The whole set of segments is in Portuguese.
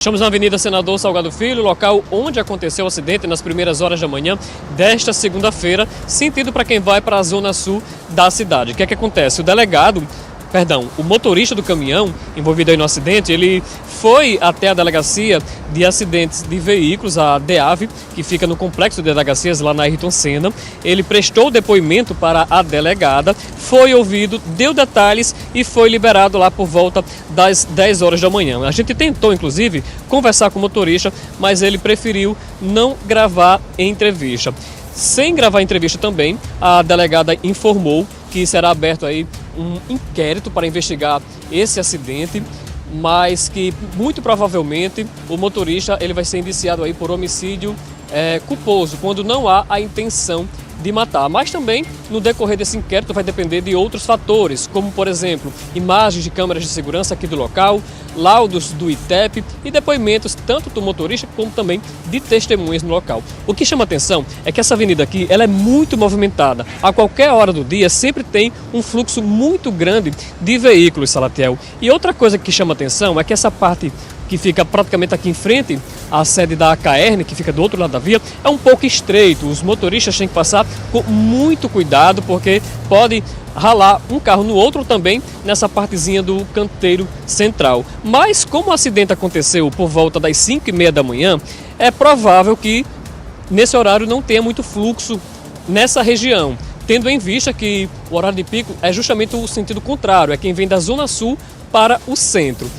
Estamos na Avenida Senador Salgado Filho, local onde aconteceu o acidente nas primeiras horas da manhã desta segunda-feira, sentido para quem vai para a zona sul da cidade. O que é que acontece? O motorista do caminhão envolvido aí no acidente, ele foi até a delegacia de acidentes de veículos, a DEAV, que fica no complexo de delegacias lá na Ayrton Senna. Ele prestou depoimento para a delegada, foi ouvido, deu detalhes e foi liberado lá por volta das 10 horas da manhã. A gente tentou, inclusive, conversar com o motorista, mas ele preferiu não gravar entrevista. Sem gravar entrevista também, a delegada informou que será aberto aí um inquérito para investigar esse acidente, mas que muito provavelmente o motorista ele vai ser indiciado aí por homicídio culposo, quando não há a intenção de matar. Mas também, no decorrer desse inquérito, vai depender de outros fatores, como, por exemplo, imagens de câmeras de segurança aqui do local, laudos do ITEP e depoimentos tanto do motorista como também de testemunhas no local. O que chama atenção é que essa avenida aqui ela é muito movimentada. A qualquer hora do dia sempre tem um fluxo muito grande de veículos, Salatiel. E outra coisa que chama atenção é que essa parte que fica praticamente aqui em frente à sede da ACAERN, que fica do outro lado da via, é um pouco estreito. Os motoristas têm que passar com muito cuidado, porque pode ralar um carro no outro também nessa partezinha do canteiro central. Mas como o acidente aconteceu por volta das 5h30 da manhã, é provável que nesse horário não tenha muito fluxo nessa região, tendo em vista que o horário de pico é justamente o sentido contrário, é quem vem da zona sul para o centro.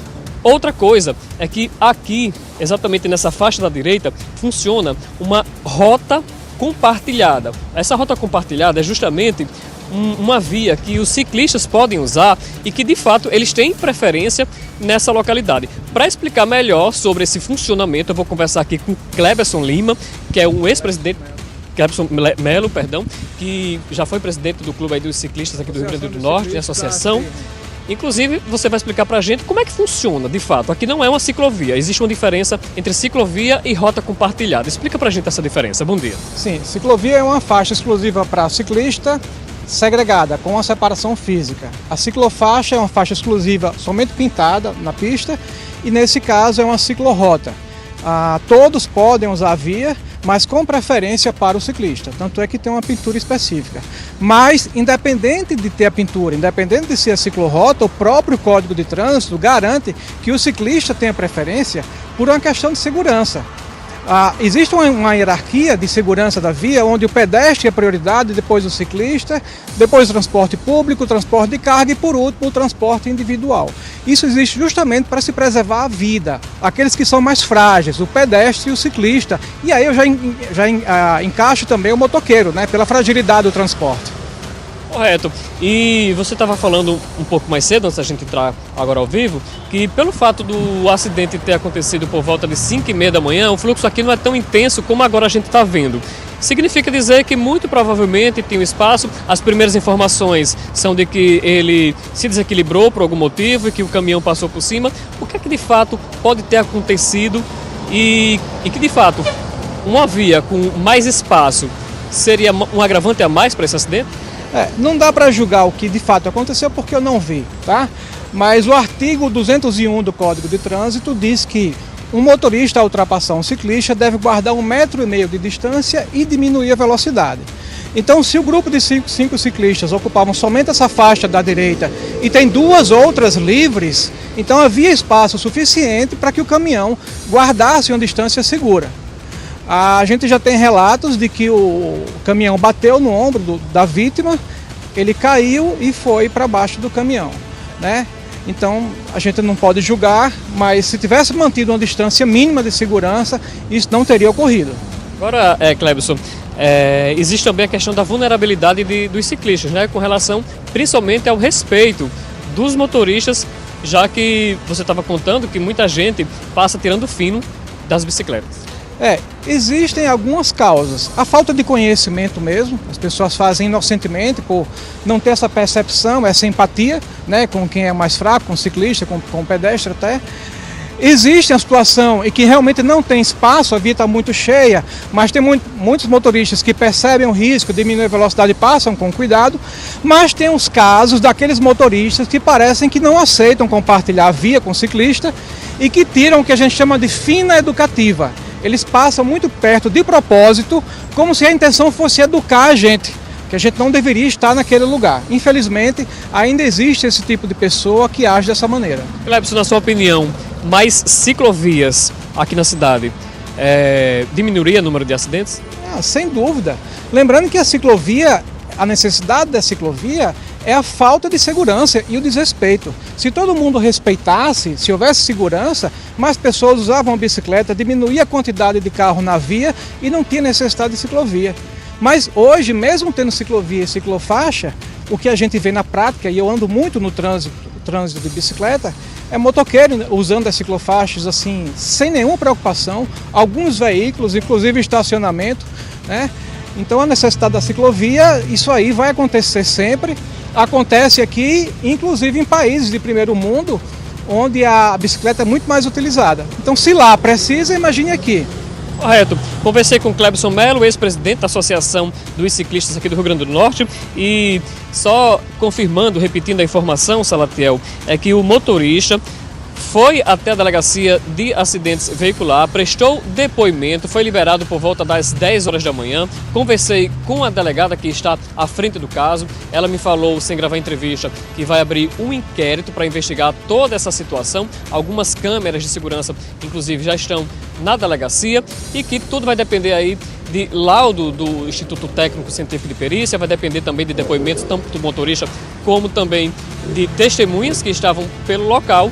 Outra coisa é que aqui, exatamente nessa faixa da direita, funciona uma rota compartilhada. Essa rota compartilhada é justamente uma via que os ciclistas podem usar e que, de fato, eles têm preferência nessa localidade. Para explicar melhor sobre esse funcionamento, eu vou conversar aqui com Cleberson Lima, que é um ex-presidente, Cleberson Melo, que já foi presidente do clube aí dos ciclistas aqui do Rio Grande do Norte, de associação. Inclusive, você vai explicar para a gente como é que funciona, de fato. Aqui não é uma ciclovia, existe uma diferença entre ciclovia e rota compartilhada. Explica para a gente essa diferença. Bom dia. Sim, ciclovia é uma faixa exclusiva para ciclista, segregada, com uma separação física. A ciclofaixa é uma faixa exclusiva somente pintada na pista e, nesse caso, é uma ciclorrota. Todos podem usar a via, mas com preferência para o ciclista, tanto é que tem uma pintura específica. Mas, independente de ter a pintura, independente de ser a ciclorrota, o próprio Código de Trânsito garante que o ciclista tenha preferência por uma questão de segurança. Existe uma hierarquia de segurança da via, onde o pedestre é prioridade, depois o ciclista, depois o transporte público, o transporte de carga e, por último, o transporte individual. Isso existe justamente para se preservar a vida, aqueles que são mais frágeis, o pedestre e o ciclista. E aí eu já encaixo também o motoqueiro, né, pela fragilidade do transporte. Correto. E você estava falando um pouco mais cedo, antes da gente entrar agora ao vivo, que pelo fato do acidente ter acontecido por volta de 5h30 da manhã, o fluxo aqui não é tão intenso como agora a gente está vendo. Significa dizer que muito provavelmente tem um espaço, as primeiras informações são de que ele se desequilibrou por algum motivo e que o caminhão passou por cima. O que é que de fato pode ter acontecido e que de fato uma via com mais espaço seria um agravante a mais para esse acidente? Não dá para julgar o que de fato aconteceu porque eu não vi, tá? Mas o artigo 201 do Código de Trânsito diz que um motorista ao ultrapassar um ciclista deve guardar 1,5 metro de distância e diminuir a velocidade. Então, se o grupo de cinco ciclistas ocupavam somente essa faixa da direita e tem duas outras livres, então havia espaço suficiente para que o caminhão guardasse uma distância segura. A gente já tem relatos de que o caminhão bateu no ombro da vítima, ele caiu e foi para baixo do caminhão, né? Então a gente não pode julgar, mas se tivesse mantido uma distância mínima de segurança, isso não teria ocorrido. Agora, Cleberson, existe também a questão da vulnerabilidade dos ciclistas, né? Com relação principalmente ao respeito dos motoristas, já que você estava contando que muita gente passa tirando fino das bicicletas. Existem algumas causas. A falta de conhecimento mesmo, as pessoas fazem inocentemente por não ter essa percepção, essa empatia, né, com quem é mais fraco, com o ciclista, com o pedestre até. Existe a situação em que realmente não tem espaço, a via está muito cheia, mas tem muitos motoristas que percebem o risco, diminuem a velocidade e passam com cuidado, mas tem os casos daqueles motoristas que parecem que não aceitam compartilhar a via com o ciclista e que tiram o que a gente chama de fina educativa. Eles passam muito perto de propósito, como se a intenção fosse educar a gente, que a gente não deveria estar naquele lugar. Infelizmente, ainda existe esse tipo de pessoa que age dessa maneira. Clebson, na sua opinião, mais ciclovias aqui na cidade diminuiria o número de acidentes? Sem dúvida. Lembrando que a necessidade da ciclovia é a falta de segurança e o desrespeito. Se todo mundo respeitasse, se houvesse segurança, mais pessoas usavam a bicicleta, diminuía a quantidade de carro na via e não tinha necessidade de ciclovia. Mas hoje, mesmo tendo ciclovia e ciclofaixa, o que a gente vê na prática, e eu ando muito no trânsito de bicicleta, é motoqueiro usando as ciclofaixas assim, sem nenhuma preocupação, alguns veículos, inclusive estacionamento, né? Então a necessidade da ciclovia, isso aí vai acontecer sempre, acontece aqui, inclusive em países de primeiro mundo, onde a bicicleta é muito mais utilizada. Então se lá precisa, imagine aqui. Correto. Conversei com Clebson Melo, ex-presidente da Associação dos Ciclistas aqui do Rio Grande do Norte, e só confirmando, repetindo a informação, Salatiel, é que o motorista foi até a delegacia de acidentes veicular, prestou depoimento, foi liberado por volta das 10 horas da manhã. Conversei com a delegada que está à frente do caso. Ela me falou, sem gravar entrevista, que vai abrir um inquérito para investigar toda essa situação. Algumas câmeras de segurança, inclusive, já estão na delegacia e que tudo vai depender aí de laudo do Instituto Técnico Científico de Perícia, vai depender também de depoimentos tanto do motorista como também de testemunhas que estavam pelo local.